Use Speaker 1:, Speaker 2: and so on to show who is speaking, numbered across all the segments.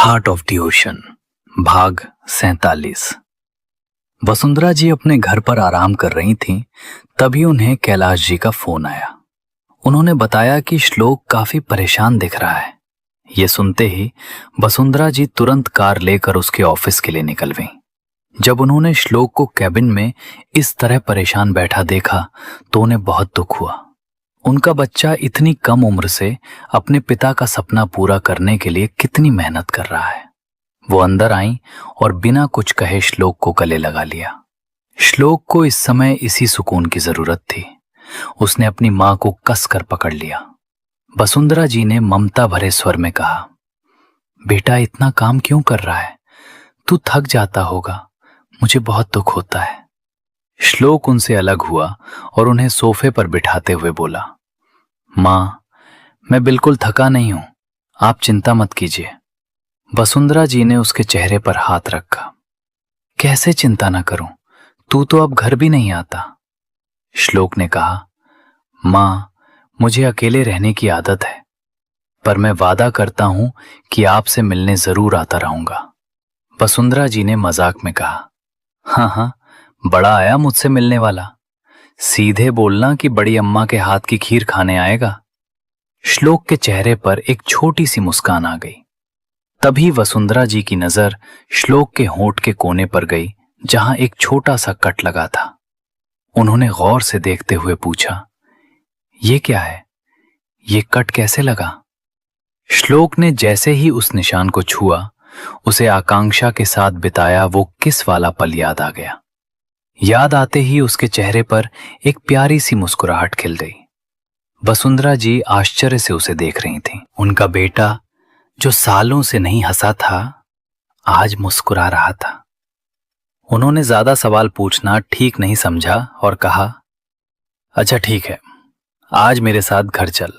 Speaker 1: Heart of the ocean भाग 47। वसुंधरा जी अपने घर पर आराम कर रही थीं, तभी उन्हें कैलाश जी का फोन आया। उन्होंने बताया कि श्लोक काफी परेशान दिख रहा है। ये सुनते ही वसुंधरा जी तुरंत कार लेकर उसके ऑफिस के लिए निकल गईं। जब उन्होंने श्लोक को कैबिन में इस तरह परेशान बैठा देखा तो उन्हें बहुत दुख हुआ। उनका बच्चा इतनी कम उम्र से अपने पिता का सपना पूरा करने के लिए कितनी मेहनत कर रहा है। वो अंदर आई और बिना कुछ कहे श्लोक को गले लगा लिया। श्लोक को इस समय इसी सुकून की जरूरत थी। उसने अपनी मां को कसकर पकड़ लिया। वसुंधरा जी ने ममता भरे स्वर में कहा, बेटा इतना काम क्यों कर रहा है? तू थक जाता होगा, मुझे बहुत दुख होता है। श्लोक उनसे अलग हुआ और उन्हें सोफे पर बिठाते हुए बोला, मां, मैं बिल्कुल थका नहीं हूं, आप चिंता मत कीजिए। वसुंधरा जी ने उसके चेहरे पर हाथ रखा। कैसे चिंता ना करूं, तू तो अब घर भी नहीं आता। श्लोक ने कहा, मां, मुझे अकेले रहने की आदत है, पर मैं वादा करता हूं कि आपसे मिलने जरूर आता रहूंगा। वसुंधरा जी ने मजाक में कहा, हाँ हाँ, बड़ा आया मुझसे मिलने वाला। सीधे बोलना कि बड़ी अम्मा के हाथ की खीर खाने आएगा। श्लोक के चेहरे पर एक छोटी सी मुस्कान आ गई। तभी वसुंधरा जी की नजर श्लोक के होंठ के कोने पर गई, जहां एक छोटा सा कट लगा था। उन्होंने गौर से देखते हुए पूछा, ये क्या है? ये कट कैसे लगा? श्लोक ने जैसे ही उस निशान को छुआ, उसे आकांक्षा के साथ बिताया वो किस वाला पल याद आ गया। याद आते ही उसके चेहरे पर एक प्यारी सी मुस्कुराहट खिल गई। वसुंधरा जी आश्चर्य से उसे देख रही थीं। उनका बेटा जो सालों से नहीं हंसा था, आज मुस्कुरा रहा था। उन्होंने ज्यादा सवाल पूछना ठीक नहीं समझा और कहा, अच्छा ठीक है, आज मेरे साथ घर चल।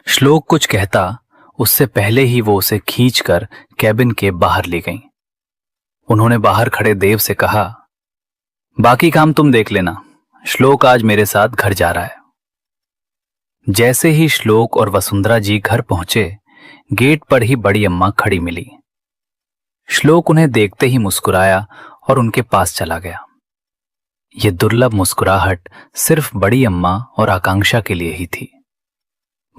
Speaker 1: श्लोक कुछ कहता उससे पहले ही वो उसे खींचकर कैबिन के बाहर ले गईं। उन्होंने बाहर खड़े देव से कहा, बाकी काम तुम देख लेना, श्लोक आज मेरे साथ घर जा रहा है। जैसे ही श्लोक और वसुंधरा जी घर पहुंचे, गेट पर ही बड़ी अम्मा खड़ी मिली। श्लोक उन्हें देखते ही मुस्कुराया और उनके पास चला गया। यह दुर्लभ मुस्कुराहट सिर्फ बड़ी अम्मा और आकांक्षा के लिए ही थी।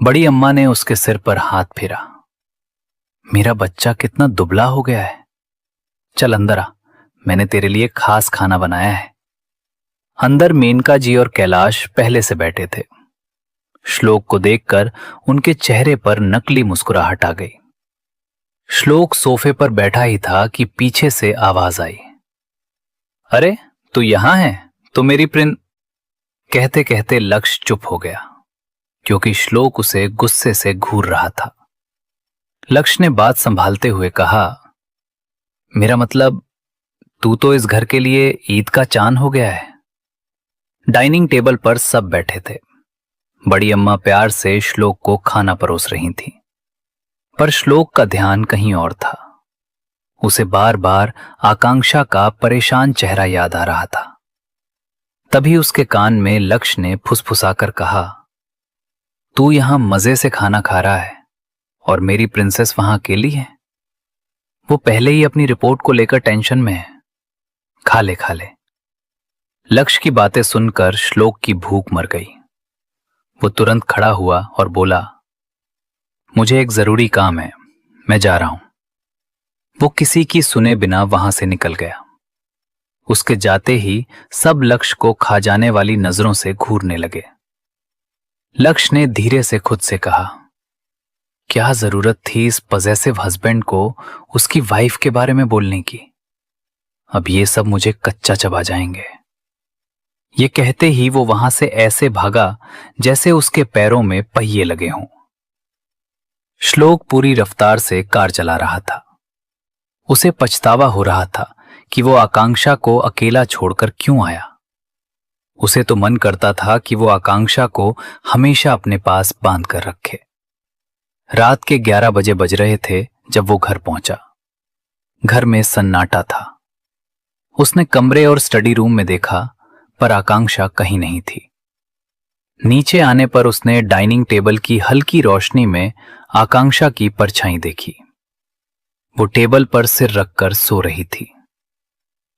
Speaker 1: बड़ी अम्मा ने उसके सिर पर हाथ फेरा। मेरा बच्चा कितना दुबला हो गया है। चल अंदर आ, मैंने तेरे लिए खास खाना बनाया है। अंदर मेनका जी और कैलाश पहले से बैठे थे। श्लोक को देखकर उनके चेहरे पर नकली मुस्कुराहट आ गई। श्लोक सोफे पर बैठा ही था कि पीछे से आवाज आई, अरे तू यहां है? तो मेरी कहते कहते लक्ष्य चुप हो गया, क्योंकि श्लोक उसे गुस्से से घूर रहा था। लक्ष्य ने बात संभालते हुए कहा, मेरा मतलब तू तो इस घर के लिए ईद का चांद हो गया है। डाइनिंग टेबल पर सब बैठे थे। बड़ी अम्मा प्यार से श्लोक को खाना परोस रही थी, पर श्लोक का ध्यान कहीं और था। उसे बार बार आकांक्षा का परेशान चेहरा याद आ रहा था। तभी उसके कान में लक्ष्य ने फुसफुसाकर कहा, तू यहां मजे से खाना खा रहा है और मेरी प्रिंसेस वहां अकेली है। वो पहले ही अपनी रिपोर्ट को लेकर टेंशन में है। खा ले खा ले। लक्ष्य की बातें सुनकर श्लोक की भूख मर गई। वो तुरंत खड़ा हुआ और बोला, मुझे एक जरूरी काम है, मैं जा रहा हूं। वो किसी की सुने बिना वहां से निकल गया। उसके जाते ही सब लक्ष्य को खा जाने वाली नजरों से घूरने लगे। लक्ष्य ने धीरे से खुद से कहा, क्या जरूरत थी इस पॉसेसिव हस्बैंड को उसकी वाइफ के बारे में बोलने की? अब ये सब मुझे कच्चा चबा जाएंगे। ये कहते ही वो वहां से ऐसे भागा जैसे उसके पैरों में पहिए लगे हों। श्लोक पूरी रफ्तार से कार चला रहा था। उसे पछतावा हो रहा था कि वो आकांक्षा को अकेला छोड़कर क्यों आया। उसे तो मन करता था कि वो आकांक्षा को हमेशा अपने पास बांध कर रखे। रात के 11 बजे बज रहे थे जब वो घर पहुंचा। घर में सन्नाटा था। उसने कमरे और स्टडी रूम में देखा, पर आकांक्षा कहीं नहीं थी। नीचे आने पर उसने डाइनिंग टेबल की हल्की रोशनी में आकांक्षा की परछाई देखी। वो टेबल पर सिर रखकर सो रही थी।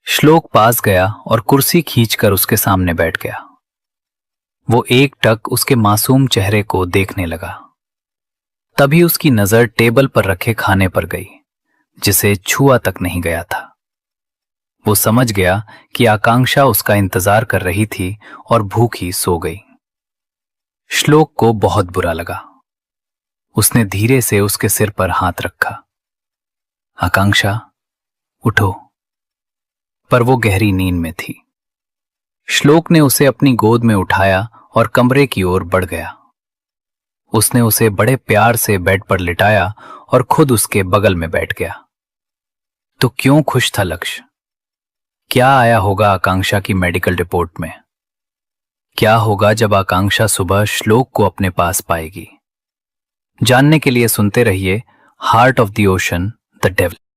Speaker 1: श्लोक पास गया और कुर्सी खींचकर उसके सामने बैठ गया। वो एकटक उसके मासूम चेहरे को देखने लगा। तभी उसकी नजर टेबल पर रखे खाने पर गई, जिसे छुआ तक नहीं गया था। वो समझ गया कि आकांक्षा उसका इंतजार कर रही थी और भूखी सो गई। श्लोक को बहुत बुरा लगा। उसने धीरे से उसके सिर पर हाथ रखा। आकांक्षा, उठो। पर वो गहरी नींद में थी। श्लोक ने उसे अपनी गोद में उठाया और कमरे की ओर बढ़ गया। उसने उसे बड़े प्यार से बेड पर लिटाया और खुद उसके बगल में बैठ गया। तो क्यों खुश था लक्ष्य? क्या आया होगा आकांक्षा की मेडिकल रिपोर्ट में? क्या होगा जब आकांक्षा सुबह श्लोक को अपने पास पाएगी? जानने के लिए सुनते रहिए heart of the ocean, the devil.